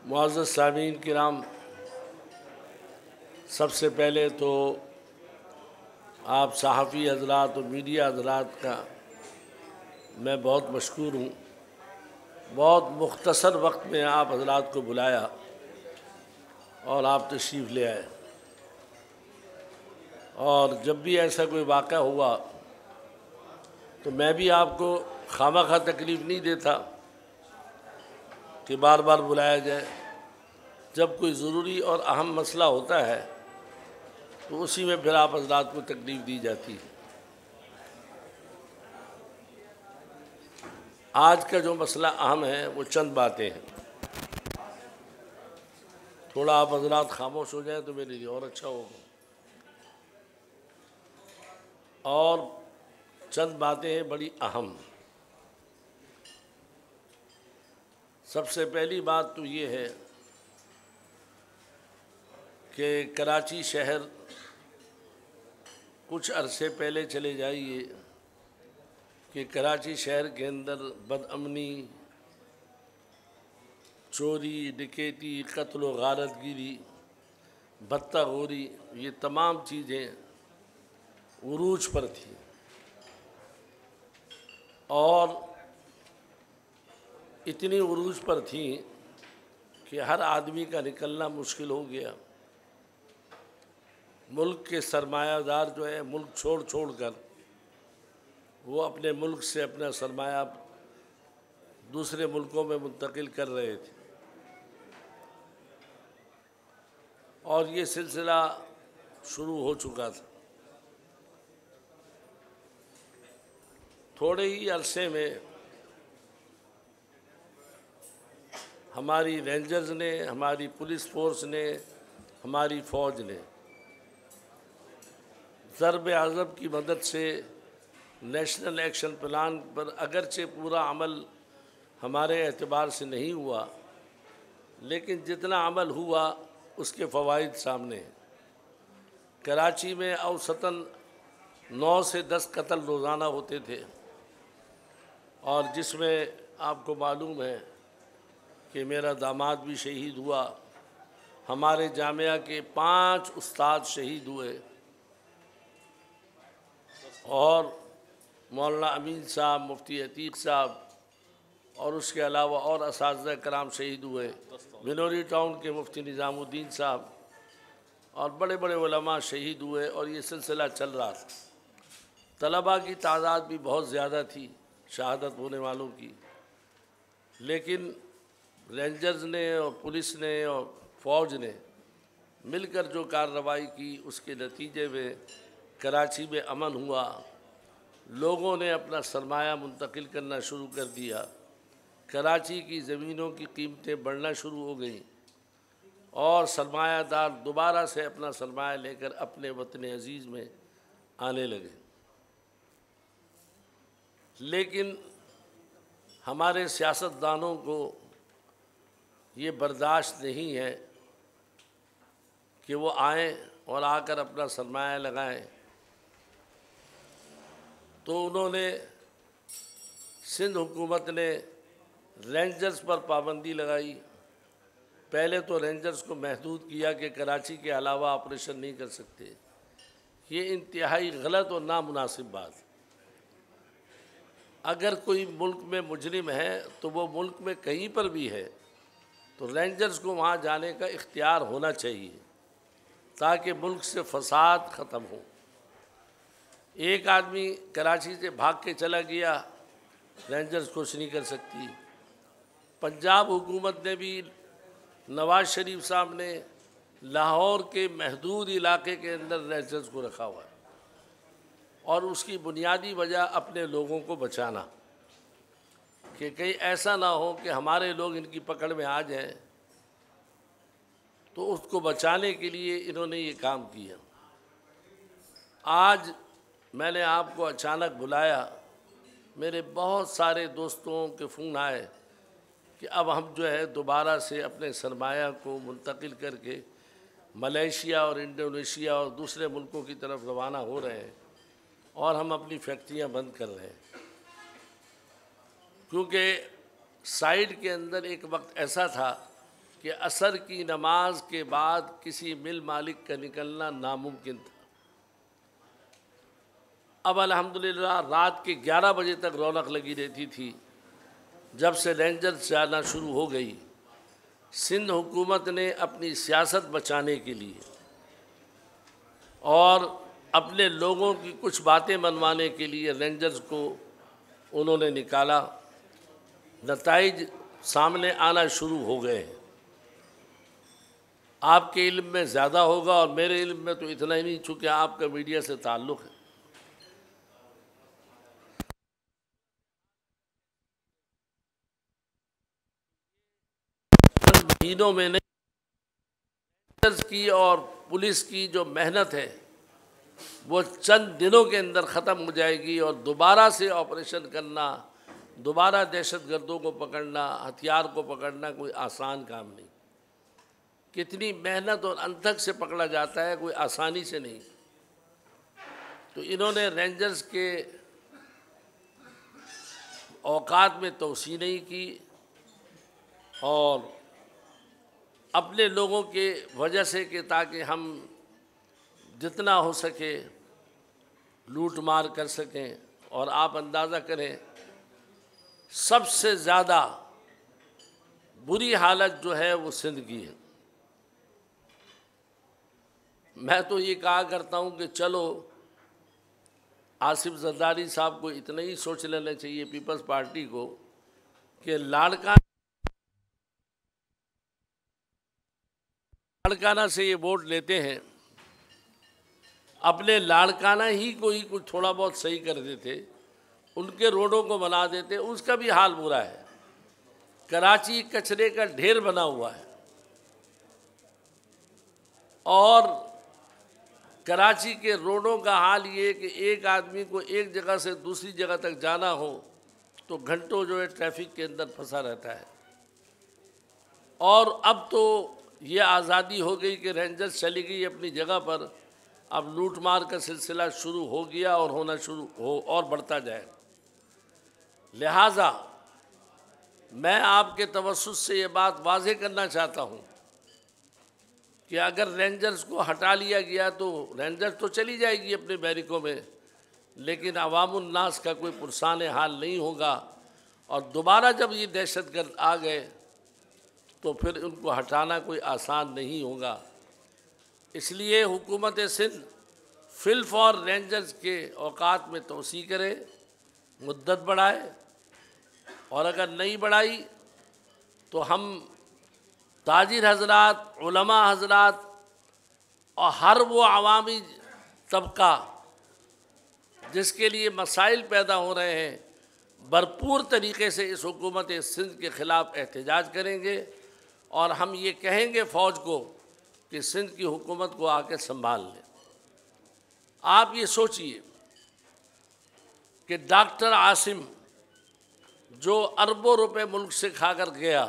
معزز سامعین کرام، سب سے پہلے تو آپ صحافی حضرات اور میڈیا حضرات کا میں بہت مشکور ہوں۔ بہت مختصر وقت میں آپ حضرات کو بلایا اور آپ تشریف لے آئے، اور جب بھی ایسا کوئی واقعہ ہوا تو میں بھی آپ کو خواہ تکلیف نہیں دیتا کہ بار بار بلایا جائے۔ جب کوئی ضروری اور اہم مسئلہ ہوتا ہے تو اسی میں پھر آپ حضرات کو تکلیف دی جاتی ہے۔ آج کا جو مسئلہ اہم ہے وہ چند باتیں ہیں۔ تھوڑا آپ حضرات خاموش ہو جائیں تو میرے لیے اور اچھا ہوگا۔ اور چند باتیں ہیں بڑی اہم۔ سب سے پہلی بات تو یہ ہے کہ کراچی شہر کچھ عرصے پہلے چلے جائیے کہ کراچی شہر کے اندر بدامنی، چوری، ڈکیتی، قتل و غارت گیری، بھتہ خوری، یہ تمام چیزیں عروج پر تھیں، اور اتنی عروج پر تھیں کہ ہر آدمی کا نکلنا مشکل ہو گیا۔ ملک کے سرمایہ دار جو ہے ملک چھوڑ کر وہ اپنے ملک سے اپنا سرمایہ دوسرے ملکوں میں منتقل کر رہے تھے، اور یہ سلسلہ شروع ہو چکا تھا۔ تھوڑے ہی عرصے میں ہماری رینجرز نے، ہماری پولیس فورس نے، ہماری فوج نے ضرب عضب کی مدد سے نیشنل ایکشن پلان پر اگرچہ پورا عمل ہمارے اعتبار سے نہیں ہوا، لیکن جتنا عمل ہوا اس کے فوائد سامنے ہیں۔ کراچی میں اوسطاً 9 سے 10 قتل روزانہ ہوتے تھے، اور جس میں آپ کو معلوم ہے کہ میرا داماد بھی شہید ہوا، ہمارے جامعہ کے 5 استاد شہید ہوئے، اور مولانا امین صاحب، مفتی عتیق صاحب، اور اس کے علاوہ اور اساتذہ کرام شہید ہوئے، بنوری ٹاؤن کے مفتی نظام الدین صاحب، اور بڑے بڑے علماء شہید ہوئے، اور یہ سلسلہ چل رہا تھا۔ طلباء کی تعداد بھی بہت زیادہ تھی شہادت ہونے والوں کی، لیکن رینجرز نے اور پولیس نے اور فوج نے مل کر جو کارروائی کی، اس کے نتیجے میں کراچی میں امن ہوا۔ لوگوں نے اپنا سرمایہ منتقل کرنا شروع کر دیا، کراچی کی زمینوں کی قیمتیں بڑھنا شروع ہو گئیں، اور سرمایہ دار دوبارہ سے اپنا سرمایہ لے کر اپنے وطن عزیز میں آنے لگے۔ لیکن ہمارے سیاستدانوں کو یہ برداشت نہیں ہے کہ وہ آئیں اور آ کر اپنا سرمایہ لگائیں، تو انہوں نے سندھ حکومت نے رینجرز پر پابندی لگائی۔ پہلے تو رینجرز کو محدود کیا کہ کراچی کے علاوہ آپریشن نہیں کر سکتے۔ یہ انتہائی غلط اور نامناسب بات ہے۔ اگر کوئی ملک میں مجرم ہے تو وہ ملک میں کہیں پر بھی ہے تو رینجرز کو وہاں جانے کا اختیار ہونا چاہیے، تاکہ ملک سے فساد ختم ہو۔ ایک آدمی کراچی سے بھاگ کے چلا گیا، رینجرز کچھ نہیں کر سکتی۔ پنجاب حکومت نے بھی، نواز شریف صاحب نے لاہور کے محدود علاقے کے اندر رینجرز کو رکھا ہوا ہے، اور اس کی بنیادی وجہ اپنے لوگوں کو بچانا، کہ کہیں ایسا نہ ہو کہ ہمارے لوگ ان کی پکڑ میں آ جائیں، تو اس کو بچانے کے لیے انہوں نے یہ کام کیا۔ آج میں نے آپ کو اچانک بلایا، میرے بہت سارے دوستوں کے فون آئے کہ اب ہم جو ہے دوبارہ سے اپنے سرمایہ کو منتقل کر کے ملیشیا اور انڈونیشیا اور دوسرے ملکوں کی طرف روانہ ہو رہے ہیں، اور ہم اپنی فیکٹریاں بند کر رہے ہیں، کیونکہ سائیڈ کے اندر ایک وقت ایسا تھا کہ عصر کی نماز کے بعد کسی مل مالک کا نکلنا ناممکن تھا۔ اب الحمدللہ رات کے 11 بجے تک رونق لگی رہتی تھی۔ جب سے رینجرز جانا شروع ہو گئی، سندھ حکومت نے اپنی سیاست بچانے کے لیے اور اپنے لوگوں کی کچھ باتیں منوانے کے لیے رینجرز کو انہوں نے نکالا۔ نتائج سامنے آنا شروع ہو گئے ہیں۔ آپ کے علم میں زیادہ ہوگا اور میرے علم میں تو اتنا ہی نہیں، چونکہ آپ کا میڈیا سے تعلق ہے۔ مہینوں میں نہیں، رینجرز کی اور پولیس کی جو محنت ہے وہ چند دنوں کے اندر ختم ہو جائے گی، اور دوبارہ سے آپریشن کرنا، دوبارہ دہشت گردوں کو پکڑنا، ہتھیار کو پکڑنا کوئی آسان کام نہیں۔ کتنی محنت اور انتھک سے پکڑا جاتا ہے، کوئی آسانی سے نہیں۔ تو انہوں نے رینجرز کے اوقات میں توسیع نہیں کی، اور اپنے لوگوں کے وجہ سے کہ تاکہ ہم جتنا ہو سکے لوٹ مار کر سکیں۔ اور آپ اندازہ کریں، سب سے زیادہ بری حالت جو ہے وہ سندھ کی ہے۔ میں تو یہ کہا کرتا ہوں کہ چلو آصف زرداری صاحب کو اتنا ہی سوچ لینا چاہیے، پیپلز پارٹی کو، کہ لاڑکانہ سے یہ ووٹ لیتے ہیں، اپنے لاڑکانہ ہی کو ہی کچھ تھوڑا بہت صحیح کر دیتے، ان کے روڈوں کو بنا دیتے، اس کا بھی حال برا ہے۔ کراچی کچرے کا ڈھیر بنا ہوا ہے، اور کراچی کے روڈوں کا حال یہ کہ ایک آدمی کو ایک جگہ سے دوسری جگہ تک جانا ہو تو گھنٹوں جو ہے ٹریفک کے اندر پھنسا رہتا ہے۔ اور اب تو یہ آزادی ہو گئی کہ رینجرز چلی گئی اپنی جگہ پر، اب لوٹ مار کا سلسلہ شروع ہو گیا اور ہونا شروع ہو اور بڑھتا جائے۔ لہٰذا میں آپ کے توسط سے یہ بات واضح کرنا چاہتا ہوں کہ اگر رینجرز کو ہٹا لیا گیا تو رینجرز تو چلی جائے گی اپنے بیرکوں میں، لیکن عوام الناس کا کوئی پرسان حال نہیں ہوگا، اور دوبارہ جب یہ دہشت گرد آ گئے تو پھر ان کو ہٹانا کوئی آسان نہیں ہوگا۔ اس لیے حکومت سندھ فی الفور رینجرز کے اوقات میں توسیع کرے، مدت بڑھائے، اور اگر نہیں بڑھائی تو ہم تاجر حضرات، علماء حضرات اور ہر وہ عوامی طبقہ جس کے لیے مسائل پیدا ہو رہے ہیں، بھرپور طریقے سے اس حکومت سندھ کے خلاف احتجاج کریں گے، اور ہم یہ کہیں گے فوج کو کہ سندھ کی حکومت کو آ کے سنبھال لیں۔ آپ یہ سوچئے کہ ڈاکٹر عاصم جو اربوں روپے ملک سے کھا کر گیا،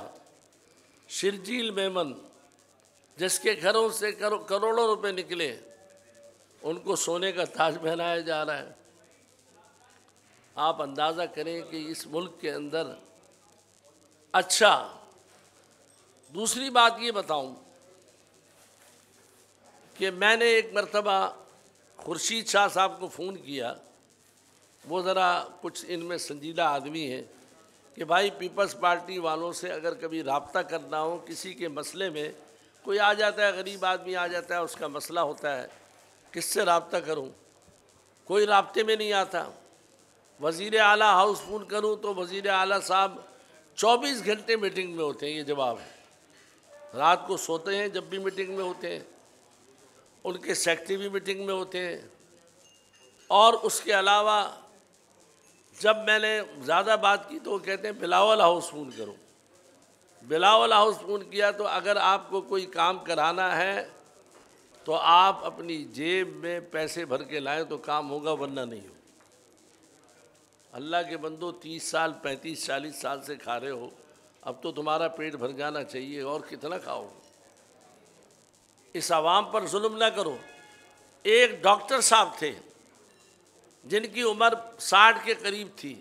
شرجیل میمن جس کے گھروں سے کروڑوں روپے نکلے، ان کو سونے کا تاج پہنایا جا رہا ہے۔ آپ اندازہ کریں کہ اس ملک کے اندر۔ اچھا، دوسری بات یہ بتاؤں کہ میں نے ایک مرتبہ خورشید شاہ صاحب کو فون کیا، وہ ذرا کچھ ان میں سنجیدہ آدمی ہیں، کہ بھائی پیپلز پارٹی والوں سے اگر کبھی رابطہ کرنا ہو کسی کے مسئلے میں، کوئی آ جاتا ہے، غریب آدمی آ جاتا ہے، اس کا مسئلہ ہوتا ہے، کس سے رابطہ کروں؟ کوئی رابطے میں نہیں آتا۔ وزیر اعلیٰ ہاؤس فون کروں تو وزیر اعلیٰ صاحب 24 گھنٹے میٹنگ میں ہوتے ہیں، یہ جواب ہے۔ رات کو سوتے ہیں جب بھی میٹنگ میں ہوتے ہیں، ان کے سیکٹری بھی میٹنگ میں ہوتے ہیں، اور اس کے علاوہ جب میں نے زیادہ بات کی تو وہ کہتے ہیں بلاول ہاؤس فون کرو۔ بلاول ہاؤس فون کیا تو اگر آپ کو کوئی کام کرانا ہے تو آپ اپنی جیب میں پیسے بھر کے لائیں تو کام ہوگا، ورنہ نہیں ہو۔ اللہ کے بندو، 30 سال 35 40 سال سے کھا رہے ہو، اب تو تمہارا پیٹ بھر جانا چاہیے، اور کتنا کھاؤ؟ اس عوام پر ظلم نہ کرو۔ ایک ڈاکٹر صاحب تھے جن کی عمر 60 کے قریب تھی،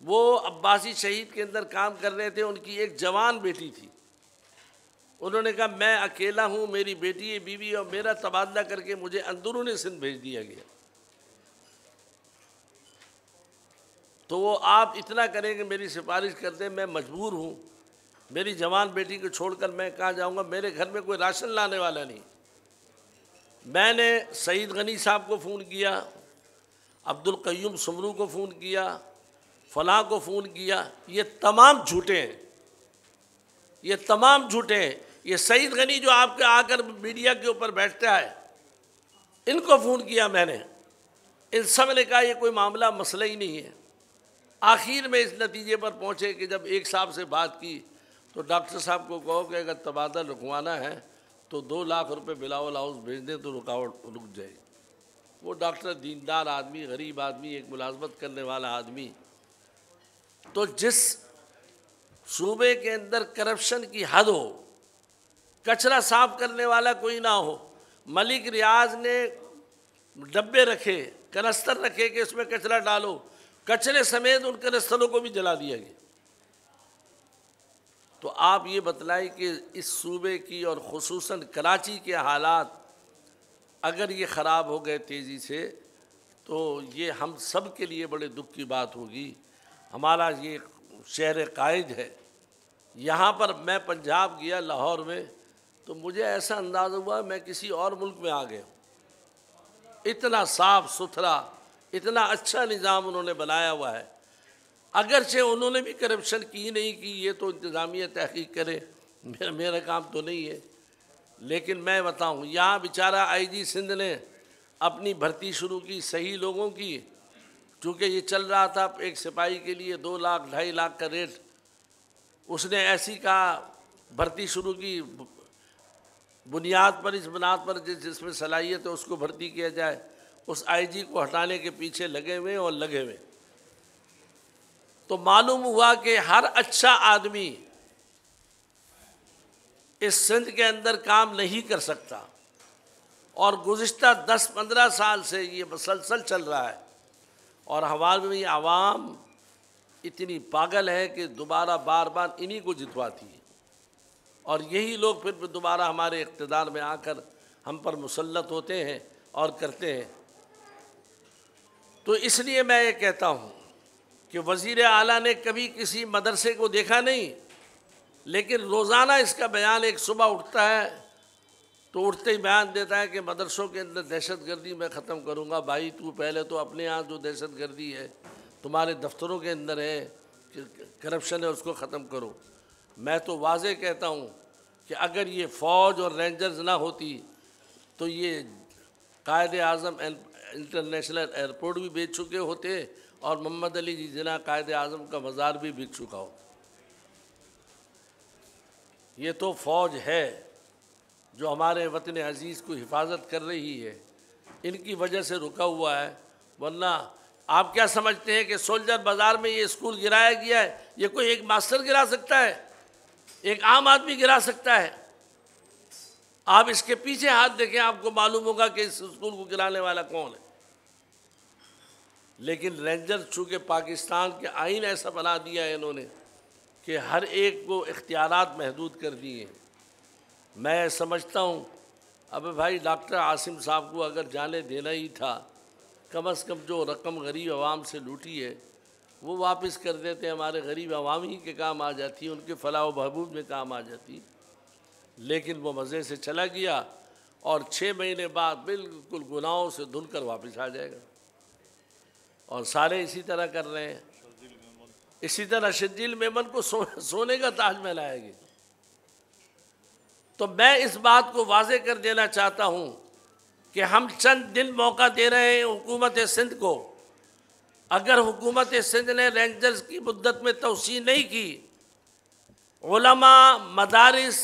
وہ عباسی شہید کے اندر کام کر رہے تھے، ان کی ایک جوان بیٹی تھی، انہوں نے کہا میں اکیلا ہوں، میری بیٹی بیوی اور میرا تبادلہ کر کے مجھے اندرون سندھ بھیج دیا گیا۔ تو وہ آپ اتنا کریں کہ میری سفارش کر دیں، میں مجبور ہوں، میری جوان بیٹی کو چھوڑ کر میں کہاں جاؤں گا، میرے گھر میں کوئی راشن لانے والا نہیں۔ میں نے سعید غنی صاحب کو فون کیا، عبد القیوم سمرو کو فون کیا، فلاں کو فون کیا، یہ تمام جھوٹے ہیں، یہ تمام جھوٹے ہیں۔ یہ سعید غنی جو آپ کے آ کر میڈیا کے اوپر بیٹھتا ہے، ان کو فون کیا میں نے، ان سب نے کہا یہ کوئی معاملہ مسئلہ ہی نہیں ہے۔ آخر میں اس نتیجے پر پہنچے کہ جب ایک صاحب سے بات کی تو ڈاکٹر صاحب کو کہو کہ اگر تبادلہ رکوانا ہے تو 2 لاکھ روپے بلاول ہاؤس بھیج دیں تو رکاوٹ رک جائے گی۔ وہ ڈاکٹر دیندار آدمی، غریب آدمی، ایک ملازمت کرنے والا آدمی، تو جس صوبے کے اندر کرپشن کی حد ہو، کچرا صاف کرنے والا کوئی نہ ہو، ملک ریاض نے ڈبے رکھے، کنستر رکھے کہ اس میں کچرا ڈالو، کچرے سمیت ان کنستروں کو بھی جلا دیا گیا۔ تو آپ یہ بتلائیں کہ اس صوبے کی اور خصوصاً کراچی کے حالات اگر یہ خراب ہو گئے تیزی سے تو یہ ہم سب کے لیے بڑے دکھ کی بات ہوگی۔ ہمارا یہ شہر قائد ہے، یہاں پر میں پنجاب گیا لاہور میں تو مجھے ایسا انداز ہوا میں کسی اور ملک میں آ گیا۔ اتنا صاف ستھرا، اتنا اچھا نظام انہوں نے بنایا ہوا ہے۔ اگرچہ انہوں نے بھی کرپشن کی نہیں کی، یہ تو انتظامیہ تحقیق کرے، میرا کام تو نہیں ہے، لیکن میں بتاؤں یہاں بیچارہ آئی جی سندھ نے اپنی بھرتی شروع کی صحیح لوگوں کی، چونکہ یہ چل رہا تھا ایک سپاہی کے لیے 2 لاکھ 2.5 لاکھ کا ریٹ، اس نے ایسی کہا بھرتی شروع کی بنیاد پر، اس بنیاد پر جس میں صلاحیت ہے اس کو بھرتی کیا جائے، اس آئی جی کو ہٹانے کے پیچھے لگے ہوئے اور لگے ہوئے۔ تو معلوم ہوا کہ ہر اچھا آدمی اس سندھ کے اندر کام نہیں کر سکتا، اور گزشتہ 10-15 سال سے یہ مسلسل چل رہا ہے، اور ہمارے میں عوام اتنی پاگل ہے کہ دوبارہ بار بار انہی کو جتواتی ہے، اور یہی لوگ پھر دوبارہ ہمارے اقتدار میں آ کر ہم پر مسلط ہوتے ہیں اور کرتے ہیں۔ تو اس لیے میں یہ کہتا ہوں کہ وزیر اعلیٰ نے کبھی کسی مدرسے کو دیکھا نہیں، لیکن روزانہ اس کا بیان، ایک صبح اٹھتا ہے تو اٹھتے ہی بیان دیتا ہے کہ مدرسوں کے اندر دہشت گردی میں ختم کروں گا۔ بھائی تو پہلے تو اپنے ہاں جو دہشت گردی ہے تمہارے دفتروں کے اندر ہے، کرپشن ہے، اس کو ختم کرو۔ میں تو واضح کہتا ہوں کہ اگر یہ فوج اور رینجرز نہ ہوتی تو یہ قائد اعظم انٹرنیشنل ایئرپورٹ بھی بیچ چکے ہوتے اور محمد علی جناح قائد اعظم کا مزار بھی بک چکا ہو۔ یہ تو فوج ہے جو ہمارے وطن عزیز کو حفاظت کر رہی ہے، ان کی وجہ سے رکا ہوا ہے، ورنہ آپ کیا سمجھتے ہیں کہ سولجر بازار میں یہ اسکول گرایا گیا ہے، یہ کوئی ایک ماسٹر گرا سکتا ہے؟ ایک عام آدمی گرا سکتا ہے؟ آپ اس کے پیچھے ہاتھ دیکھیں، آپ کو معلوم ہوگا کہ اس اسکول کو گرانے والا کون ہے۔ لیکن رینجر چونکہ پاکستان کے آئین ایسا بنا دیا ہے انہوں نے کہ ہر ایک کو اختیارات محدود کر دیے ہیں۔ میں سمجھتا ہوں اب بھائی ڈاکٹر عاصم صاحب کو اگر جانے دینا ہی تھا، کم از کم جو رقم غریب عوام سے لوٹی ہے وہ واپس کر دیتے، ہمارے غریب عوام ہی کے کام آ جاتی، ان کے فلاح و بہبود میں کام آ جاتی۔ لیکن وہ مزے سے چلا گیا اور 6 مہینے بعد بالکل گناہوں سے دھل کر واپس آ جائے گا، اور سارے اسی طرح کر رہے ہیں۔ اسی طرح شرجیل میمن کو سونے کا تاج محل آئے گی۔ تو میں اس بات کو واضح کر دینا چاہتا ہوں کہ ہم چند دن موقع دے رہے ہیں حکومت سندھ کو۔ اگر حکومت سندھ نے رینجرز کی مدت میں توسیع نہیں کی، علماء، مدارس،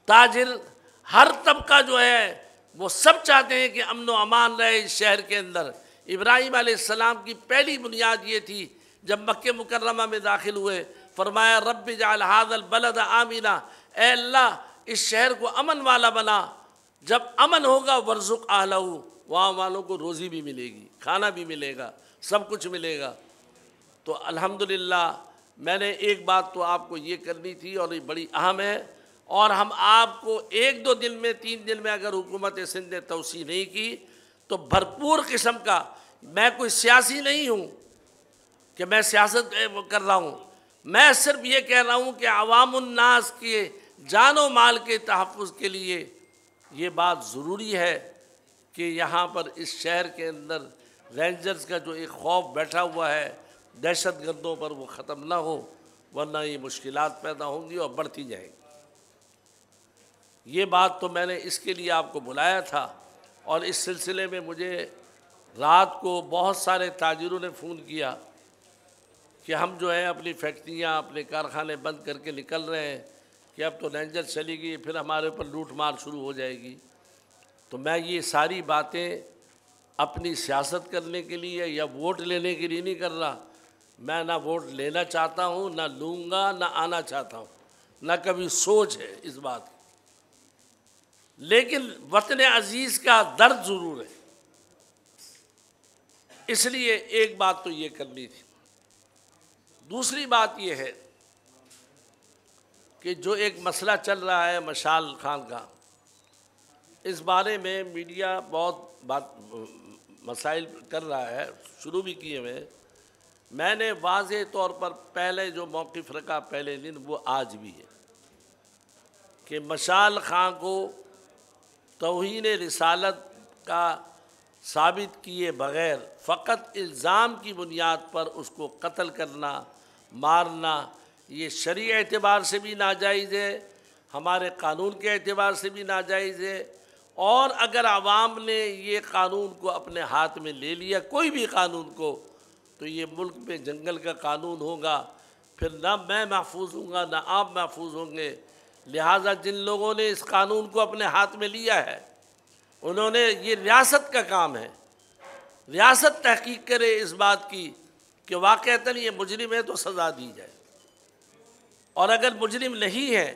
تاجر، ہر طبقہ جو ہے وہ سب چاہتے ہیں کہ امن و امان رہے اس شہر کے اندر۔ ابراہیم علیہ السلام کی پہلی بنیاد یہ تھی، جب مکہ مکرمہ میں داخل ہوئے فرمایا رب اجعل ھذا البلد آمنا، اے اللہ اس شہر کو امن والا بنا۔ جب امن ہوگا ورزق اہلہ، وہاں والوں کو روزی بھی ملے گی، کھانا بھی ملے گا، سب کچھ ملے گا۔ تو الحمدللہ میں نے ایک بات تو آپ کو یہ کرنی تھی اور یہ بڑی اہم ہے، اور ہم آپ کو 1-2 دن میں 3 دن میں اگر حکومت سندھ نے توسیع نہیں کی تو بھرپور قسم کا، میں کوئی سیاسی نہیں ہوں کہ میں سیاست کر رہا ہوں، میں صرف یہ کہہ رہا ہوں کہ عوام الناس کے جان و مال کے تحفظ کے لیے یہ بات ضروری ہے کہ یہاں پر اس شہر کے اندر رینجرز کا جو ایک خوف بیٹھا ہوا ہے دہشت گردوں پر، وہ ختم نہ ہو، ورنہ یہ مشکلات پیدا ہوں گی اور بڑھتی جائیں گی۔ یہ بات تو میں نے اس کے لیے آپ کو بلایا تھا، اور اس سلسلے میں مجھے رات کو بہت سارے تاجروں نے فون کیا کہ ہم جو ہے اپنی فیکٹریاں اپنے کارخانے بند کر کے نکل رہے ہیں کہ اب تو رینجر چلی گئی، پھر ہمارے اوپر لوٹ مار شروع ہو جائے گی۔ تو میں یہ ساری باتیں اپنی سیاست کرنے کے لیے یا ووٹ لینے کے لیے نہیں کر رہا، میں نہ ووٹ لینا چاہتا ہوں، نہ لوں گا، نہ آنا چاہتا ہوں، نہ کبھی سوچ ہے اس بات کی، لیکن وطن عزیز کا درد ضرور ہے، اس لیے ایک بات تو یہ کرنی تھی۔ دوسری بات یہ ہے کہ جو ایک مسئلہ چل رہا ہے مشال خان کا، اس بارے میں میڈیا بہت مسائل کر رہا ہے، شروع بھی کیے ہوئے۔ میں نے واضح طور پر پہلے جو موقف رکھا پہلے دن، وہ آج بھی ہے کہ مشال خان کو توہین رسالت کا ثابت کیے بغیر فقط الزام کی بنیاد پر اس کو قتل کرنا، مارنا، یہ شرعی اعتبار سے بھی ناجائز ہے، ہمارے قانون کے اعتبار سے بھی ناجائز ہے، اور اگر عوام نے یہ قانون کو اپنے ہاتھ میں لے لیا، کوئی بھی قانون کو، تو یہ ملک میں جنگل کا قانون ہوگا، پھر نہ میں محفوظ ہوں گا، نہ آپ محفوظ ہوں گے۔ لہٰذا جن لوگوں نے اس قانون کو اپنے ہاتھ میں لیا ہے، انہوں نے، یہ ریاست کا کام ہے، ریاست تحقیق کرے اس بات کی کہ واقعتاً یہ مجرم ہے تو سزا دی جائے، اور اگر مجرم نہیں ہے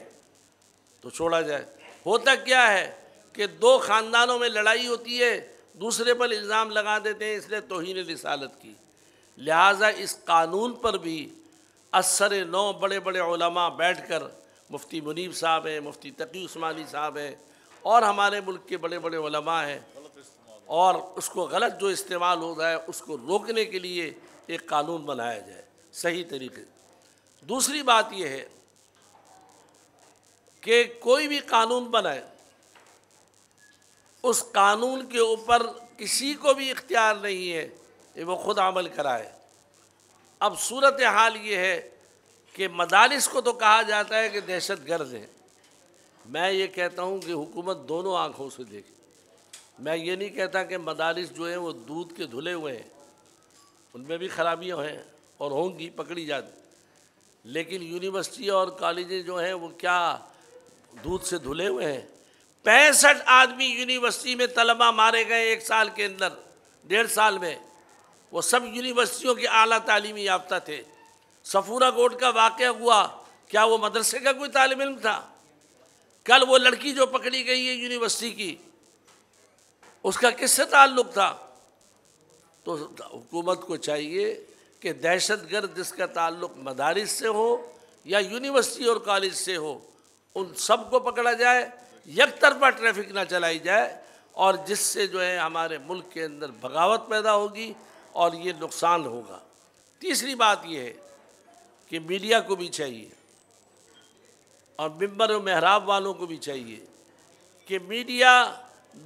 تو چھوڑا جائے۔ ہوتا کیا ہے کہ 2 خاندانوں میں لڑائی ہوتی ہے، دوسرے پر الزام لگا دیتے ہیں، اس لیے توہین رسالت کی۔ لہٰذا اس قانون پر بھی اثر نو بڑے بڑے علماء بیٹھ کر، مفتی منیب صاحب ہیں، مفتی تقی عثمانی صاحب ہیں، اور ہمارے ملک کے بڑے بڑے علماء ہیں، اور اس کو غلط جو استعمال ہو رہا ہے اس کو روکنے کے لیے ایک قانون بنایا جائے صحیح طریقے۔ دوسری بات یہ ہے کہ کوئی بھی قانون بنائے، اس قانون کے اوپر کسی کو بھی اختیار نہیں ہے کہ وہ خود عمل کرائے۔ اب صورتحال یہ ہے کہ مدارس کو تو کہا جاتا ہے کہ دہشت گرد ہیں، میں یہ کہتا ہوں کہ حکومت دونوں آنکھوں سے دیکھے۔ میں یہ نہیں کہتا کہ مدارس جو ہیں وہ دودھ کے دھلے ہوئے ہیں، ان میں بھی خرابیاں ہیں اور ہوں گی، پکڑی جاتی، لیکن یونیورسٹی اور کالجیں جو ہیں وہ کیا دودھ سے دھلے ہوئے ہیں؟ 65 آدمی یونیورسٹی میں طلبہ مارے گئے 1 سال کے اندر، 1.5 سال میں، وہ سب یونیورسٹیوں کے اعلیٰ تعلیمی یافتہ تھے۔ صفورہ کوٹ کا واقعہ ہوا، کیا وہ مدرسے کا کوئی طالب علم تھا؟ کل وہ لڑکی جو پکڑی گئی ہے یونیورسٹی کی، اس کا کس سے تعلق تھا؟ تو حکومت کو چاہیے کہ دہشت گرد جس کا تعلق مدارس سے ہو یا یونیورسٹی اور کالج سے ہو، ان سب کو پکڑا جائے، یک طرفہ ٹریفک نہ چلائی جائے، اور جس سے جو ہے ہمارے ملک کے اندر بغاوت پیدا ہوگی اور یہ نقصان ہوگا۔ تیسری بات یہ ہے کہ میڈیا کو بھی چاہیے اور منبر و محراب والوں کو بھی چاہیے کہ میڈیا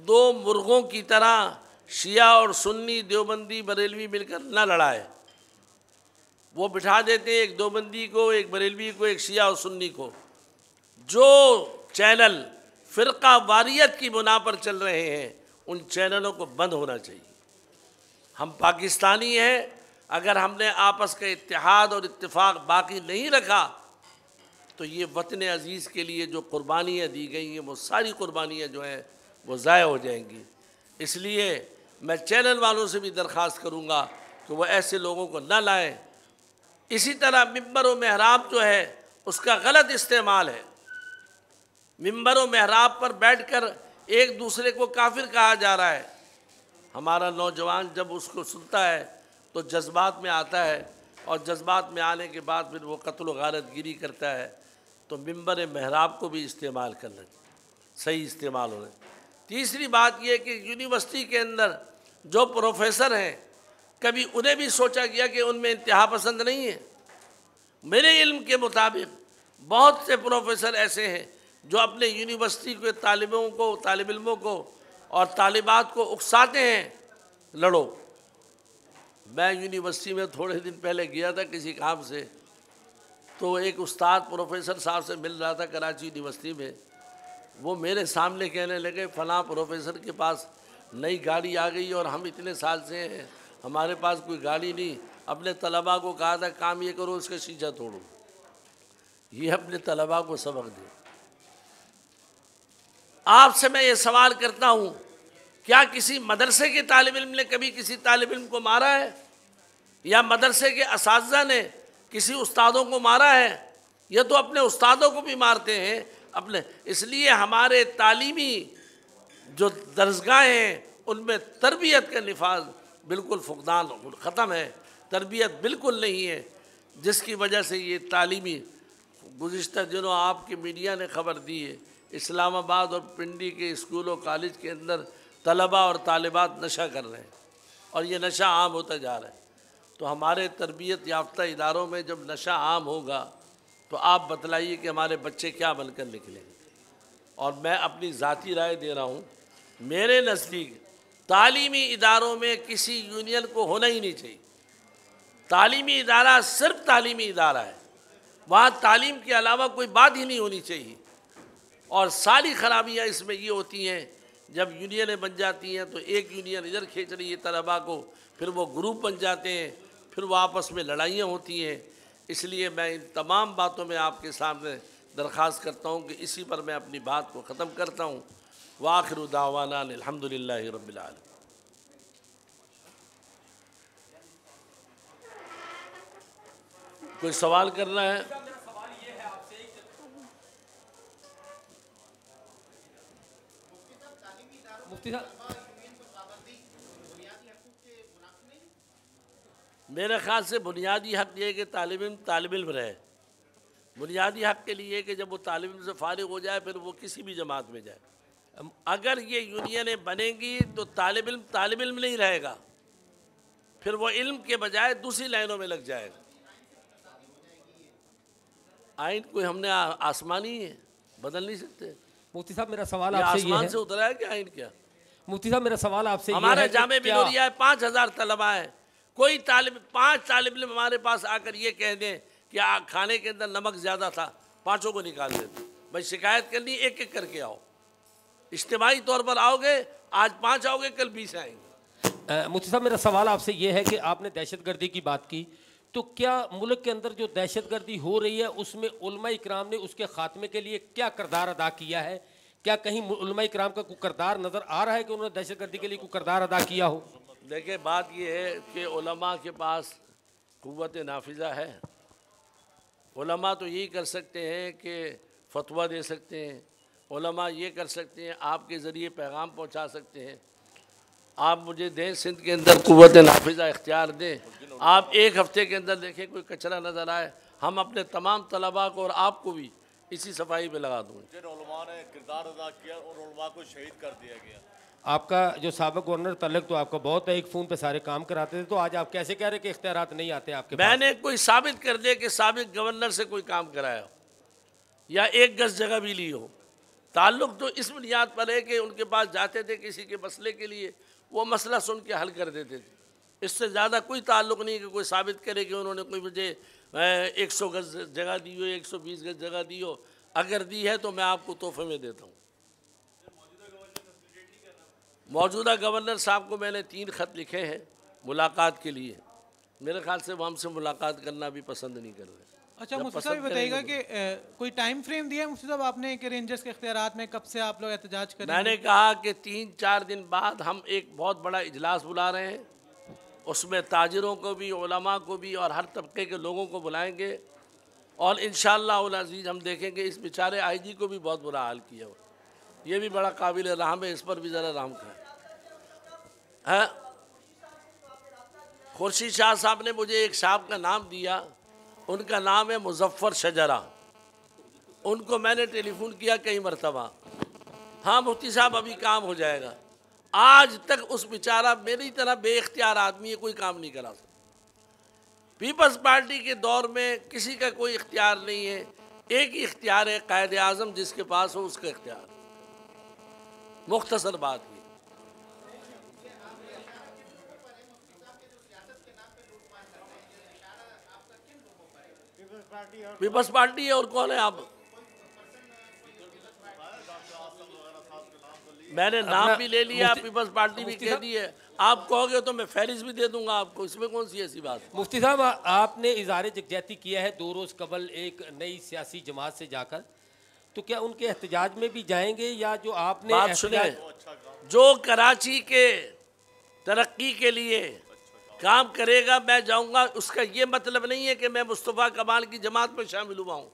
2 مرغوں کی طرح شیعہ اور سنی، دیوبندی، بریلوی مل کر نہ لڑائے۔ وہ بٹھا دیتے ہیں ایک دیوبندی کو، ایک بریلوی کو، ایک شیعہ اور سنی کو۔ جو چینل فرقہ واریت کی بنا پر چل رہے ہیں، ان چینلوں کو بند ہونا چاہیے۔ ہم پاکستانی ہیں، اگر ہم نے آپس کا اتحاد اور اتفاق باقی نہیں رکھا تو یہ وطن عزیز کے لیے جو قربانیاں دی گئی ہیں، وہ ساری قربانیاں جو ہیں وہ ضائع ہو جائیں گی۔ اس لیے میں چینل والوں سے بھی درخواست کروں گا کہ وہ ایسے لوگوں کو نہ لائیں۔ اسی طرح منبر و محراب جو ہے اس کا غلط استعمال ہے۔ منبر و محراب پر بیٹھ کر ایک دوسرے کو کافر کہا جا رہا ہے۔ ہمارا نوجوان جب اس کو سنتا ہے تو جذبات میں آتا ہے، اور جذبات میں آنے کے بعد پھر وہ قتل و غارت گیری کرتا ہے۔ تو ممبر محراب کو بھی استعمال کرنا چاہیے، صحیح استعمال ہونا چاہیے۔ تیسری بات یہ کہ یونیورسٹی کے اندر جو پروفیسر ہیں کبھی انہیں بھی سوچا گیا کہ ان میں انتہا پسند نہیں ہے؟ میرے علم کے مطابق بہت سے پروفیسر ایسے ہیں جو اپنے یونیورسٹی کے طالب علموں کو اور طالبات کو اکساتے ہیں، لڑو۔ میں یونیورسٹی میں تھوڑے دن پہلے گیا تھا کسی کام سے، تو ایک استاد پروفیسر صاحب سے مل رہا تھا کراچی یونیورسٹی میں، وہ میرے سامنے کہنے لگے فلاں پروفیسر کے پاس نئی گاڑی آ گئی اور ہم اتنے سال سے ہیں ہمارے پاس کوئی گاڑی نہیں، اپنے طلباء کو کہا تھا کام یہ کرو اس کا شیشہ توڑو۔ یہ اپنے طلباء کو سبق دے۔ آپ سے میں یہ سوال کرتا ہوں، کیا کسی مدرسے کے طالب علم نے کبھی کسی طالب علم کو مارا ہے؟ یا مدرسے کے اساتذہ نے کسی استادوں کو مارا ہے؟ یہ تو اپنے استادوں کو بھی مارتے ہیں اپنے۔ اس لیے ہمارے تعلیمی جو درسگاہیں ہیں ان میں تربیت کا نفاذ بالکل فقدان ختم ہے، تربیت بالکل نہیں ہے، جس کی وجہ سے یہ تعلیمی گزشتہ دنوں آپ کی میڈیا نے خبر دی ہے، اسلام آباد اور پنڈی کے اسکول و کالج کے اندر طلباء اور طالبات نشہ کر رہے ہیں اور یہ نشہ عام ہوتا جا رہا ہے۔ تو ہمارے تربیت یافتہ اداروں میں جب نشہ عام ہوگا تو آپ بتلائیے کہ ہمارے بچے کیا بن کر نکلیں گے۔ اور میں اپنی ذاتی رائے دے رہا ہوں، میرے نزدیک تعلیمی اداروں میں کسی یونین کو ہونا ہی نہیں چاہیے۔ تعلیمی ادارہ صرف تعلیمی ادارہ ہے، وہاں تعلیم کے علاوہ کوئی بات ہی نہیں ہونی چاہیے۔ اور ساری خرابیاں اس میں یہ ہوتی ہیں جب یونینیں بن جاتی ہیں تو ایک یونین ادھر کھینچ رہی ہے طلباء کو، پھر وہ گروپ بن جاتے ہیں، پھر وہ آپس میں لڑائیاں ہوتی ہیں۔ اس لیے میں ان تمام باتوں میں آپ کے سامنے درخواست کرتا ہوں کہ اسی پر میں اپنی بات کو ختم کرتا ہوں۔ وآخر دعوانا الحمدللہ رب العالمین۔ کوئی سوال کرنا ہے؟ مفتی صاحب، میرے خیال سے بنیادی حق یہ ہے کہ طالب علم رہے۔ بنیادی حق کے لیے کہ جب وہ طالب علم سے فارغ ہو جائے پھر وہ کسی بھی جماعت میں جائے۔ اگر یہ یونینیں بنیں گی تو طالب علم نہیں رہے گا، پھر وہ علم کے بجائے دوسری لائنوں میں لگ جائے گا۔ آئین کوئی ہم نے آسمانی ہے، بدل نہیں سکتے۔ مفتی صاحب میرا سوال یہ آپ سے یہ آسمان ہے، سے اترا ہے کہ آئین کیا؟ مفتی صاحب میرا سوال آپ سے یہ ہمارے ہے جامعہ کہ کیا بنوریہ 5000 طلباء ہیں، کوئی 5 طالب علم ہمارے پاس آ کر یہ کہہ دیں کہ کھانے کے اندر نمک زیادہ تھا، 5 کو نکال دیتے۔ بھائی شکایت کرنی ایک ایک کر کے آؤ، اجتماعی طور پر آؤ گے، آج 5 آؤ گے کل 20 آئیں گے۔ مفتی صاحب میرا سوال آپ سے یہ ہے کہ آپ نے دہشت گردی کی بات کی، تو کیا ملک کے اندر جو دہشت گردی ہو رہی ہے اس میں علماء اکرام نے اس کے خاتمے کے لیے کیا کردار ادا کیا ہے؟ کیا کہیں علماء اکرام کا کوئی کردار نظر آ رہا ہے کہ انہوں نے دہشت گردی کے لیے کوئی کردار ادا کیا ہو؟ دیکھیں بات یہ ہے کہ علماء کے پاس قوت نافذہ ہے۔ علماء تو یہی کر سکتے ہیں کہ فتویٰ دے سکتے ہیں، علماء یہ کر سکتے ہیں آپ کے ذریعے پیغام پہنچا سکتے ہیں۔ آپ مجھے دیں سندھ کے اندر قوت نافذہ اختیار دیں، آپ ایک ہفتے کے اندر دیکھیں کوئی کچرا نظر آئے، ہم اپنے تمام طلباء کو اور آپ کو بھی اسی صفائی پہ لگا دوں۔ جن علماء نے کردار ادا کیا اور علماء کو شہید کر دیا گیا۔ آپ کا جو سابق گورنر تعلق تو آپ کا بہت ہے، ایک فون پہ سارے کام کراتے تھے، تو آج آپ کیسے کہہ رہے کہ اختیارات نہیں آتے آپ کے پاس؟ میں نے کوئی ثابت کر دے کہ سابق گورنر سے کوئی کام کرایا ہو یا 1 گز جگہ بھی لی ہو۔ تعلق تو اس بنیاد پر ہے کہ ان کے پاس جاتے تھے کسی کے مسئلے کے لیے، وہ مسئلہ سن کے حل کر دیتے تھے۔ اس سے زیادہ کوئی تعلق نہیں کہ کوئی ثابت کرے کہ انہوں نے کوئی مجھے 100 گز جگہ دی ہو، 120 گز جگہ دی ہو۔ اگر دی ہے تو میں آپ کو تحفے میں دیتا ہوں۔ موجودہ گورنر صاحب کو میں نے 3 خط لکھے ہیں ملاقات کے لیے، میرے خیال سے وہ ہم سے ملاقات کرنا بھی پسند نہیں کر رہے۔ اچھا مفتی صاحب بتائیے گا کہ کوئی ٹائم فریم دیا ہے مفتی صاحب آپ نے کہ رینجرز کے اختیارات میں کب سے آپ لوگ احتجاج کریں گے؟ میں نے کہا کہ 3-4 دن بعد ہم ایک بہت بڑا اجلاس بلا رہے ہیں، اس میں تاجروں کو بھی، علماء کو بھی اور ہر طبقے کے لوگوں کو بلائیں گے، اور انشاءاللہ العزیز ہم دیکھیں گے۔ اس بیچارے آئی جی کو بھی بہت برا حال کیا ہوا، یہ بھی بڑا قابل رحم ہے، اس پر بھی ذرا رحم کریں۔ خورشید شاہ صاحب نے مجھے ایک صاحب کا نام دیا، ان کا نام ہے مظفر شجرہ، ان کو میں نے ٹیلی فون کیا کئی مرتبہ، ہاں مفتی صاحب ابھی کام ہو جائے گا، آج تک اس بیچارہ میری طرح بے اختیار آدمی ہے، کوئی کام نہیں کرا سکتا۔ پیپلز پارٹی کے دور میں کسی کا کوئی اختیار نہیں ہے، ایک ہی اختیار ہے، قائد اعظم جس کے پاس ہو اس کا اختیار۔ مختصر بات یہ۔ پیپلز پارٹی ہے، اور کون ہے؟ آپ میں نے نام بھی لے لیا، پیپلز پارٹی بھی کہہ دی ہے، آپ کہو گے تو میں فہرست بھی دے دوں گا آپ کو، اس میں کون سی ایسی بات؟ مفتی صاحب آپ نے اظہار یکجہتی کیا ہے 2 روز قبل ایک نئی سیاسی جماعت سے جا کر، تو کیا ان کے احتجاج میں بھی جائیں گے یا جو آپ نے بات سنیں، جو کراچی کے ترقی کے لیے کام کرے گا میں جاؤں گا، اس کا یہ مطلب نہیں ہے کہ میں مصطفیٰ کمال کی جماعت میں شامل ہوا ہوں،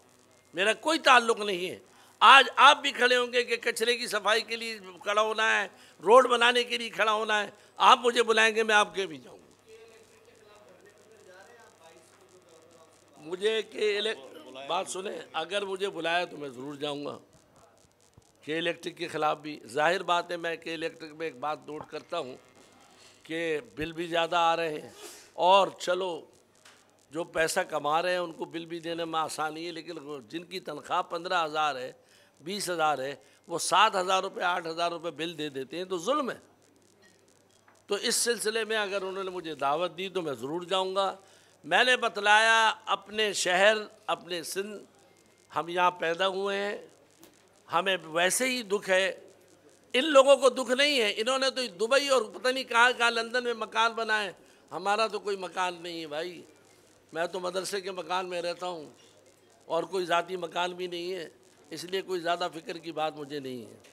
میرا کوئی تعلق نہیں ہے۔ آج آپ بھی کھڑے ہوں گے کہ کچرے کی صفائی کے لیے کھڑا ہونا ہے، روڈ بنانے کے لیے کھڑا ہونا ہے، آپ مجھے بلائیں گے میں آپ کے بھی جاؤں گا۔ مجھے بات سنیں، اگر مجھے بلایا تو میں ضرور جاؤں گا۔ کہ الیکٹرک کے خلاف بھی ظاہر بات ہے، میں کہ الیکٹرک میں ایک بات نوٹ کرتا ہوں کہ بل بھی زیادہ آ رہے ہیں، اور چلو جو پیسہ کما رہے ہیں ان کو بل بھی دینے میں آسانی ہے، لیکن جن کی تنخواہ 15,000 ہے، 20,000 ہے، وہ 7,000 روپے 8,000 روپے بل دے دیتے ہیں، تو ظلم ہے۔ تو اس سلسلے میں اگر انہوں نے مجھے دعوت دی تو میں ضرور جاؤں گا۔ میں نے بتلایا اپنے شہر، اپنے سندھ، ہم یہاں پیدا ہوئے ہیں، ہمیں ویسے ہی دکھ ہے، ان لوگوں کو دکھ نہیں ہے، انہوں نے تو دبئی اور پتہ نہیں کہاں لندن میں مکان بنائے، ہمارا تو کوئی مکان نہیں ہے بھائی، میں تو مدرسے کے مکان میں رہتا ہوں اور کوئی ذاتی مکان بھی نہیں ہے، اس لیے کوئی زیادہ فکر کی بات مجھے نہیں ہے۔